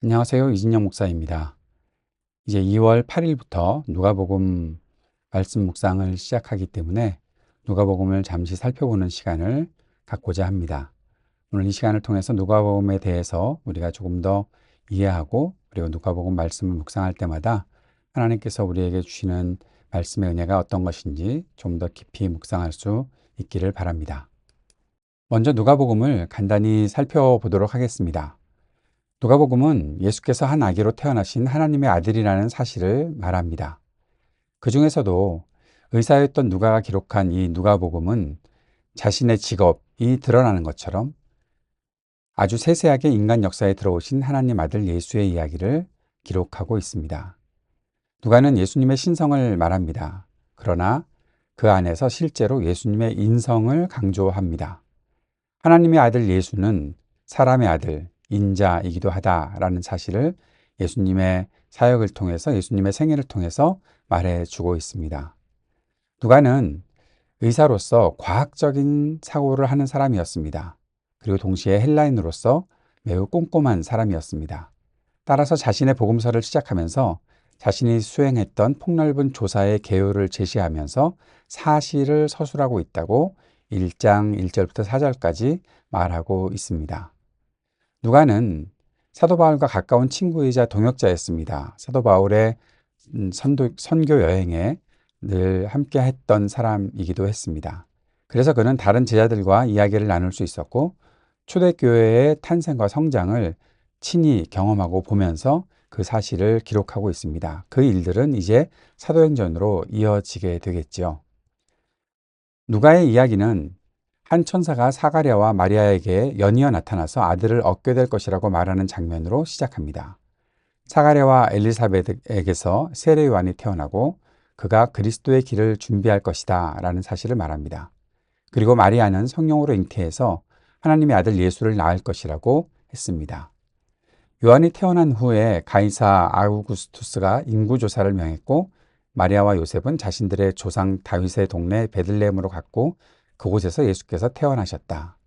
안녕하세요. 이진영 목사입니다. 이제 2월 8일부터 누가복음 말씀 묵상을 시작하기 때문에 누가복음을 잠시 살펴보는 시간을 갖고자 합니다. 오늘 이 시간을 통해서 누가복음에 대해서 우리가 조금 더 이해하고, 그리고 누가복음 말씀을 묵상할 때마다 하나님께서 우리에게 주시는 말씀의 은혜가 어떤 것인지 좀 더 깊이 묵상할 수 있기를 바랍니다. 먼저 누가복음을 간단히 살펴보도록 하겠습니다. 누가복음은 예수께서 한 아기로 태어나신 하나님의 아들이라는 사실을 말합니다. 그 중에서도 의사였던 누가가 기록한 이 누가복음은 자신의 직업이 드러나는 것처럼 아주 세세하게 인간 역사에 들어오신 하나님 아들 예수의 이야기를 기록하고 있습니다. 누가는 예수님의 신성을 말합니다. 그러나 그 안에서 실제로 예수님의 인성을 강조합니다. 하나님의 아들 예수는 사람의 아들, 인자이기도 하다라는 사실을 예수님의 사역을 통해서, 예수님의 생애를 통해서 말해주고 있습니다. 누가는 의사로서 과학적인 사고를 하는 사람이었습니다. 그리고 동시에 헬라인으로서 매우 꼼꼼한 사람이었습니다. 따라서 자신의 복음서를 시작하면서 자신이 수행했던 폭넓은 조사의 개요를 제시하면서 사실을 서술하고 있다고 1장 1절부터 4절까지 말하고 있습니다. 누가는 사도 바울과 가까운 친구이자 동역자였습니다. 사도 바울의 선교 여행에 늘 함께 했던 사람이기도 했습니다. 그래서 그는 다른 제자들과 이야기를 나눌 수 있었고, 초대교회의 탄생과 성장을 친히 경험하고 보면서 그 사실을 기록하고 있습니다. 그 일들은 이제 사도행전으로 이어지게 되겠죠. 누가의 이야기는 한 천사가 사가랴와 마리아에게 연이어 나타나서 아들을 얻게 될 것이라고 말하는 장면으로 시작합니다. 사가랴와 엘리사벳에게서 세례 요한이 태어나고 그가 그리스도의 길을 준비할 것이다 라는 사실을 말합니다. 그리고 마리아는 성령으로 잉태해서 하나님의 아들 예수를 낳을 것이라고 했습니다. 요한이 태어난 후에 가이사 아우구스투스가 인구조사를 명했고, 마리아와 요셉은 자신들의 조상 다윗의 동네 베들레헴으로 갔고 그곳에서 예수께서 태어나셨다.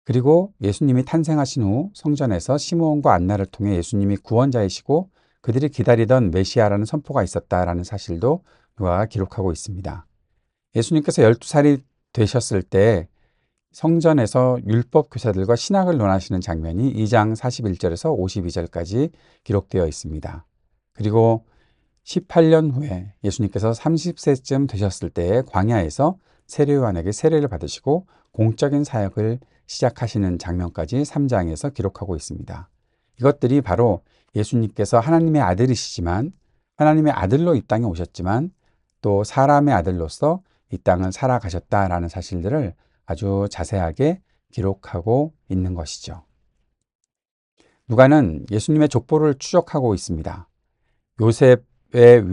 그리고 예수님이 탄생하신 후 성전에서 시므온과 안나를 통해 예수님이 구원자이시고 그들이 기다리던 메시아라는 선포가 있었다라는 사실도 누가가 기록하고 있습니다. 예수님께서 12살이 되셨을 때 성전에서 율법 교사들과 신학을 논하시는 장면이 2장 41절에서 52절까지 기록되어 있습니다. 그리고 18년 후에 예수님께서 30세쯤 되셨을 때에 광야에서 세례 요한에게 세례를 받으시고 공적인 사역을 시작하시는 장면까지 3장에서 기록하고 있습니다. 이것들이 바로 예수님께서 하나님의 아들이시지만, 하나님의 아들로 이 땅에 오셨지만 또 사람의 아들로서 이 땅을 살아가셨다라는 사실들을 아주 자세하게 기록하고 있는 것이죠. 누가는 예수님의 족보를 추적하고 있습니다. 요셉의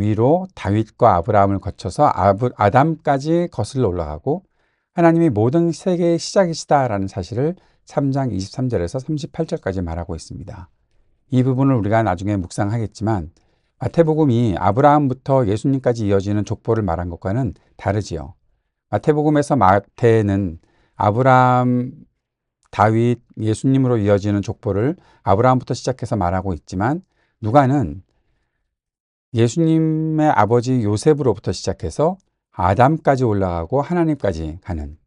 위로 다윗과 아브라함을 거쳐서 아담까지 거슬러 올라가고 하나님이 모든 세계의 시작이시다라는 사실을 3장 23절에서 38절까지 말하고 있습니다. 이 부분을 우리가 나중에 묵상하겠지만 마태복음이 아브라함부터 예수님까지 이어지는 족보를 말한 것과는 다르지요. 마태복음에서 마태는 아브라함, 다윗, 예수님으로 이어지는 족보를 아브라함부터 시작해서 말하고 있지만, 누가는 예수님의 아버지 요셉으로부터 시작해서 아담까지 올라가고 하나님까지 가는,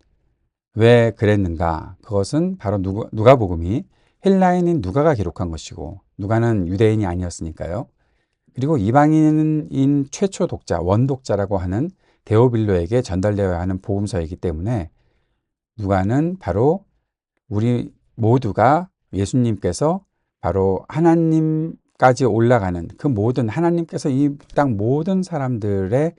왜 그랬는가? 그것은 바로 누가복음이 헬라인인 누가가 기록한 것이고, 누가는 유대인이 아니었으니까요. 그리고 이방인인 최초 독자, 원독자라고 하는 데오빌로에게 전달되어야 하는 복음서이기 때문에 누가는 바로 우리 모두가 예수님께서 바로 하나님까지 올라가는 그 모든, 하나님께서 이 땅 모든 사람들의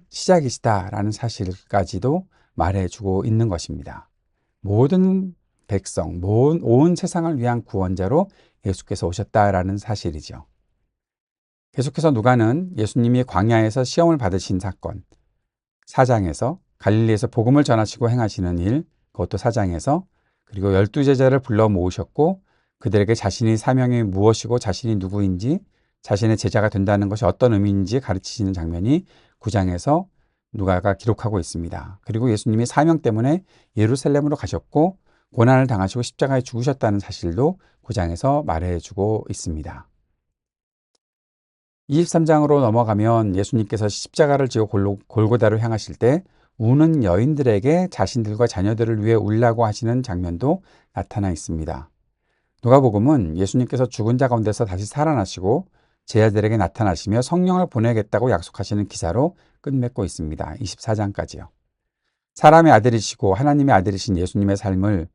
시작이시다라는 사실까지도 말해주고 있는 것입니다. 모든 백성, 온 세상을 위한 구원자로 예수께서 오셨다라는 사실이죠. 계속해서 누가는 예수님이 광야에서 시험을 받으신 사건, 4장에서 갈릴리에서 복음을 전하시고 행하시는 일, 그것도 4장에서, 그리고 12제자를 불러 모으셨고 그들에게 자신의 사명이 무엇이고 자신이 누구인지, 자신의 제자가 된다는 것이 어떤 의미인지 가르치시는 장면이 9장에서 누가가 기록하고 있습니다. 그리고 예수님이 사명 때문에 예루살렘으로 가셨고 고난을 당하시고 십자가에 죽으셨다는 사실도 9장에서 말해주고 있습니다. 23장으로 넘어가면 예수님께서 십자가를 지고 골고다로 향하실 때 우는 여인들에게 자신들과 자녀들을 위해 울라고 하시는 장면도 나타나 있습니다. 누가복음은 예수님께서 죽은 자 가운데서 다시 살아나시고 제자들에게 나타나시며 성령을 보내겠다고 약속하시는 기사로 끝맺고 있습니다. 24장까지요. 사람의 아들이시고 하나님의 아들이신 예수님의 삶을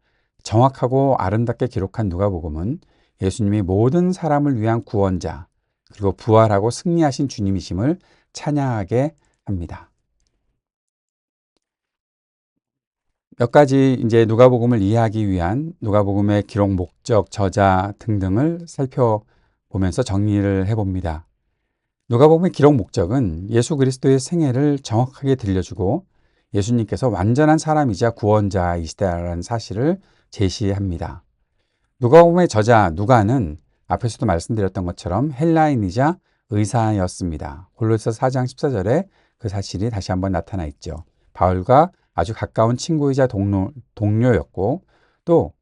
정확하고 아름답게 기록한 누가복음은 예수님이 모든 사람을 위한 구원자, 그리고 부활하고 승리하신 주님이심을 찬양하게 합니다. 몇 가지 이제 누가복음을 이해하기 위한 누가복음의 기록 목적, 저자 등등을 살펴보면서 정리를 해봅니다. 누가복음의 기록 목적은 예수 그리스도의 생애를 정확하게 들려주고 예수님께서 완전한 사람이자 구원자이시다라는 사실을 제시합니다. 누가복음의 저자 누가는 앞에서도 말씀드렸던 것처럼 헬라인이자 의사였습니다. 골로새 4장 14절에 그 사실이 다시 한번 나타나 있죠. 바울과 아주 가까운 친구이자 동료였고, 또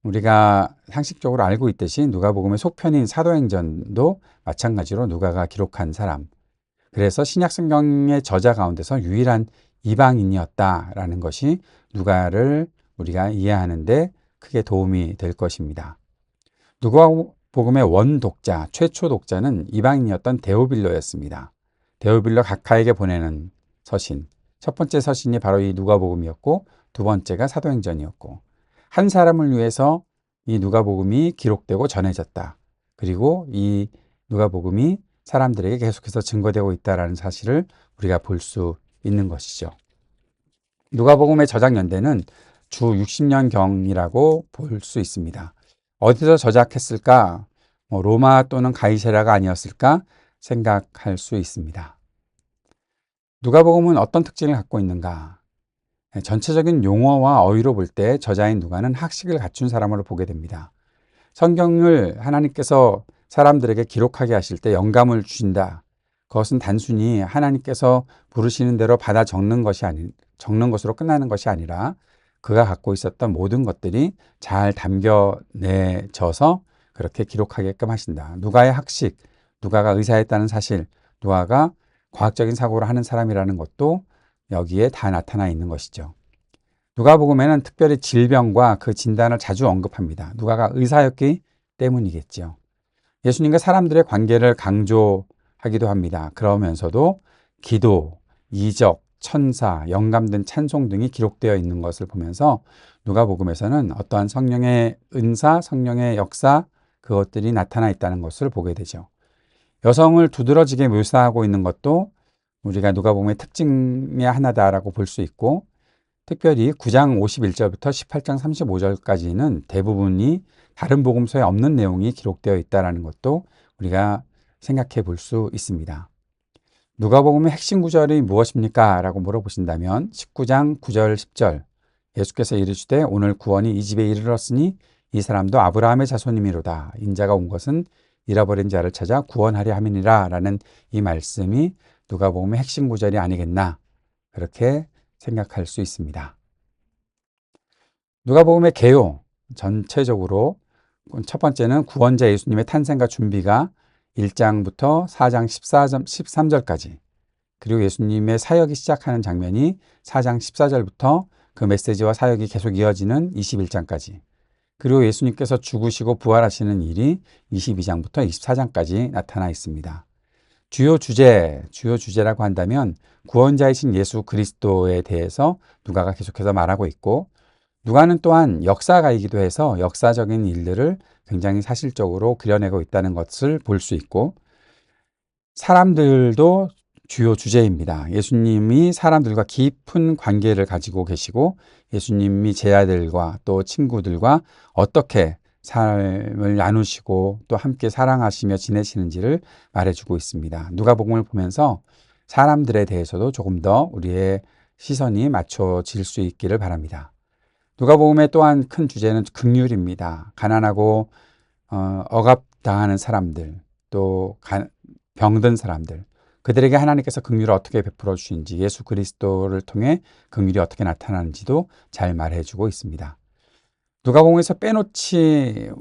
우리가 상식적으로 알고 있듯이 누가복음의 속편인 사도행전도 마찬가지로 누가가 기록한 사람, 그래서 신약성경의 저자 가운데서 유일한 이방인이었다라는 것이 누가를 우리가 이해하는데 크게 도움이 될 것입니다. 누가복음의 원독자, 최초 독자는 이방인이었던 데오빌로였습니다. 데오빌로 각하에게 보내는 서신, 첫 번째 서신이 바로 이 누가복음이었고 두 번째가 사도행전이었고, 한 사람을 위해서 이 누가복음이 기록되고 전해졌다. 그리고 이 누가복음이 사람들에게 계속해서 증거되고 있다는 사실을 우리가 볼 수 있는 것이죠. 누가복음의 저작 연대는 주 60년경이라고 볼 수 있습니다. 어디서 저작했을까? 로마 또는 가이사랴가 아니었을까 생각할 수 있습니다. 누가복음은 어떤 특징을 갖고 있는가? 전체적인 용어와 어휘로 볼 때 저자인 누가는 학식을 갖춘 사람으로 보게 됩니다. 성경을 하나님께서 사람들에게 기록하게 하실 때 영감을 주신다. 그것은 단순히 하나님께서 부르시는 대로 받아 적는 것으로 끝나는 것이 아니라 그가 갖고 있었던 모든 것들이 잘 담겨내져서 그렇게 기록하게끔 하신다. 누가의 학식, 누가가 의사였다는 사실, 누가가 과학적인 사고를 하는 사람이라는 것도 여기에 다 나타나 있는 것이죠. 누가복음에는 특별히 질병과 그 진단을 자주 언급합니다. 누가가 의사였기 때문이겠죠. 예수님과 사람들의 관계를 강조하기도 합니다. 그러면서도 기도, 이적, 천사, 영감 등 찬송 등이 기록되어 있는 것을 보면서 누가복음에서는 어떠한 성령의 은사, 성령의 역사, 그것들이 나타나 있다는 것을 보게 되죠. 여성을 두드러지게 묘사하고 있는 것도 우리가 누가복음의 특징의 하나다라고 볼 수 있고, 특별히 9장 51절부터 18장 35절까지는 대부분이 다른 복음서에 없는 내용이 기록되어 있다는 것도 우리가 생각해 볼 수 있습니다. 누가복음의 핵심 구절이 무엇입니까? 라고 물어보신다면 19장 9절 10절 예수께서 이르시되 오늘 구원이 이 집에 이르렀으니 이 사람도 아브라함의 자손이미로다. 인자가 온 것은 잃어버린 자를 찾아 구원하려 함이니라 라는 이 말씀이 누가복음의 핵심 구절이 아니겠나, 그렇게 생각할 수 있습니다. 누가복음의 개요, 전체적으로 첫 번째는 구원자 예수님의 탄생과 준비가 1장부터 4장 13절까지, 그리고 예수님의 사역이 시작하는 장면이 4장 14절부터 그 메시지와 사역이 계속 이어지는 21장까지, 그리고 예수님께서 죽으시고 부활하시는 일이 22장부터 24장까지 나타나 있습니다. 주요 주제라고 한다면 구원자이신 예수 그리스도에 대해서 누가가 계속해서 말하고 있고, 누가는 또한 역사가이기도 해서 역사적인 일들을 굉장히 사실적으로 그려내고 있다는 것을 볼 수 있고, 사람들도 주요 주제입니다. 예수님이 사람들과 깊은 관계를 가지고 계시고 예수님이 제자들과 또 친구들과 어떻게 삶을 나누시고 또 함께 사랑하시며 지내시는지를 말해주고 있습니다. 누가복음을 보면서 사람들에 대해서도 조금 더 우리의 시선이 맞춰질 수 있기를 바랍니다. 누가복음의 또한 큰 주제는 긍휼입니다. 가난하고 억압당하는 사람들, 또 병든 사람들, 그들에게 하나님께서 긍휼을 어떻게 베풀어 주신지, 예수 그리스도를 통해 긍휼이 어떻게 나타나는지도 잘 말해주고 있습니다. 누가복음에서 빼놓지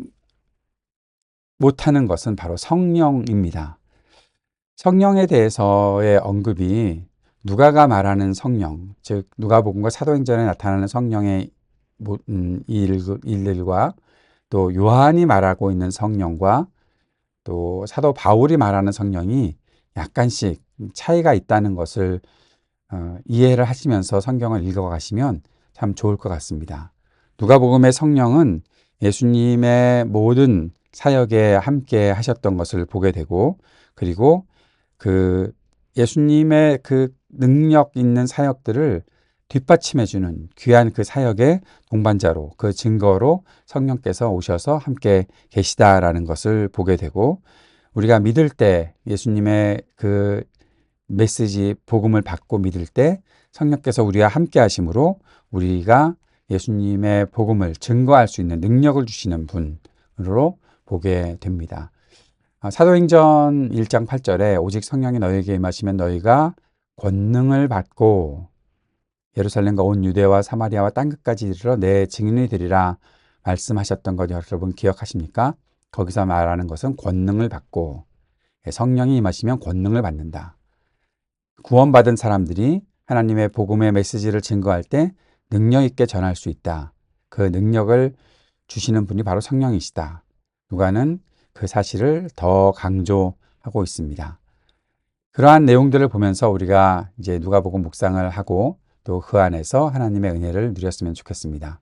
못하는 것은 바로 성령입니다. 성령에 대해서의 언급이 누가가 말하는 성령, 즉 누가복음과 사도행전에 나타나는 성령의 일들과 또 요한이 말하고 있는 성령과 또 사도 바울이 말하는 성령이 약간씩 차이가 있다는 것을 이해를 하시면서 성경을 읽어가시면 참 좋을 것 같습니다. 누가복음의 성령은 예수님의 모든 사역에 함께 하셨던 것을 보게 되고, 그리고 그 예수님의 그 능력 있는 사역들을 뒷받침해주는 귀한 그 사역의 동반자로, 그 증거로 성령께서 오셔서 함께 계시다라는 것을 보게 되고, 우리가 믿을 때 예수님의 그 메시지, 복음을 받고 믿을 때 성령께서 우리와 함께 하심으로 우리가 예수님의 복음을 증거할 수 있는 능력을 주시는 분으로 보게 됩니다. 사도행전 1장 8절에 오직 성령이 너희에게 임하시면 너희가 권능을 받고 예루살렘과 온 유대와 사마리아와 땅끝까지 이르러 내 증인이 되리라 말씀하셨던 것 여러분 기억하십니까? 거기서 말하는 것은 권능을 받고, 성령이 임하시면 권능을 받는다. 구원받은 사람들이 하나님의 복음의 메시지를 증거할 때 능력 있게 전할 수 있다. 그 능력을 주시는 분이 바로 성령이시다. 누가는 그 사실을 더 강조하고 있습니다. 그러한 내용들을 보면서 우리가 이제 누가복음 묵상을 하고 또 그 안에서 하나님의 은혜를 누렸으면 좋겠습니다.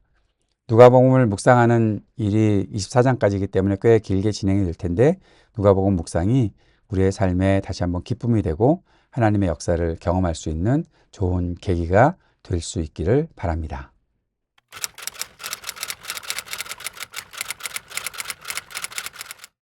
누가복음을 묵상하는 일이 24장까지이기 때문에 꽤 길게 진행이 될 텐데, 누가복음 묵상이 우리의 삶에 다시 한번 기쁨이 되고 하나님의 역사를 경험할 수 있는 좋은 계기가 될 수 있기를 바랍니다.